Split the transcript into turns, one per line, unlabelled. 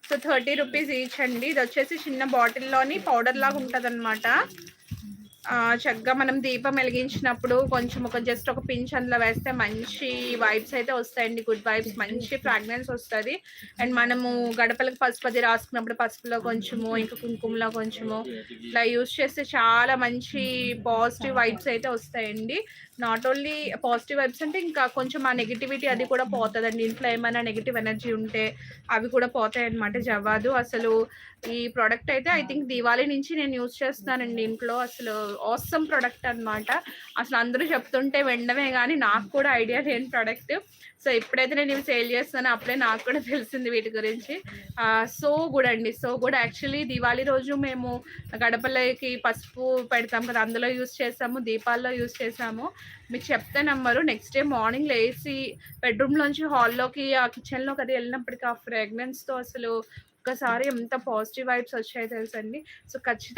So 30 rupees each అండి. ఇది వచ్చేసి చిన్న బాటిల్లోని పౌడర్ లాగా ఉంటుంది అనమాట. చక్కగా మనం దీపం వెలిగించినప్పుడు కొంచెం జస్ట్ ఒక పించ్ అందులో వేస్తే మంచి వైబ్స్ అయితే వస్తాయండి. గుడ్ వైబ్స్, మంచి ఫ్రాగ్రెన్స్ వస్తుంది. అండ్ మనము గడపలకు పసుపు అది రాసుకున్నప్పుడు పసుపులో కొంచెము, ఇంకా కుంకుమలో కొంచెము ఇట్లా యూస్ చేస్తే చాలా మంచి పాజిటివ్ వైబ్స్ అయితే వస్తాయండి. నాట్ ఓన్లీ పాజిటివ్ వైబ్స్ అంటే ఇంకా కొంచెం ఆ నెగిటివిటీ అది కూడా పోతుందండి. ఇంట్లో ఏమైనా నెగిటివ్ ఎనర్జీ ఉంటే అవి కూడా పోతాయి అనమాట. జవ్వాదు అసలు ఈ ప్రోడక్ట్ అయితే ఐ థింక్ దివాళీ నుంచి నేను యూజ్ చేస్తున్నానండి ఇంట్లో. అసలు ఆసమ్ ప్రోడక్ట్ అనమాట. అసలు అందరూ చెప్తుంటే వినడమే కానీ నాకు కూడా ఐడియా లేని ప్రోడక్ట్. సో ఎప్పుడైతే నేను ఇవి సేల్ చేస్తానో అప్పుడే నాకు కూడా తెలిసింది వీటి గురించి. సో గుడ్ అండి, సో గుడ్. యాక్చువల్లీ దివాళీ రోజు మేము గడపలకి పసుపు పెడతాం కదా, అందులో యూజ్ చేసాము, దీపాల్లో యూజ్ చేసాము. మీకు చెప్తే నమ్మరు, నెక్స్ట్ డే మార్నింగ్ లేచి బెడ్రూమ్లోంచి హాల్లోకి ఆ కిచెన్లోకి అది వెళ్ళినప్పటికీ ఆ ఫ్రాగ్రెన్స్తో అసలు ఒక్కసారి ఎంత పాజిటివ్ వైబ్స్ వచ్చాయో తెలుసండి. సో ఖచ్చితంగా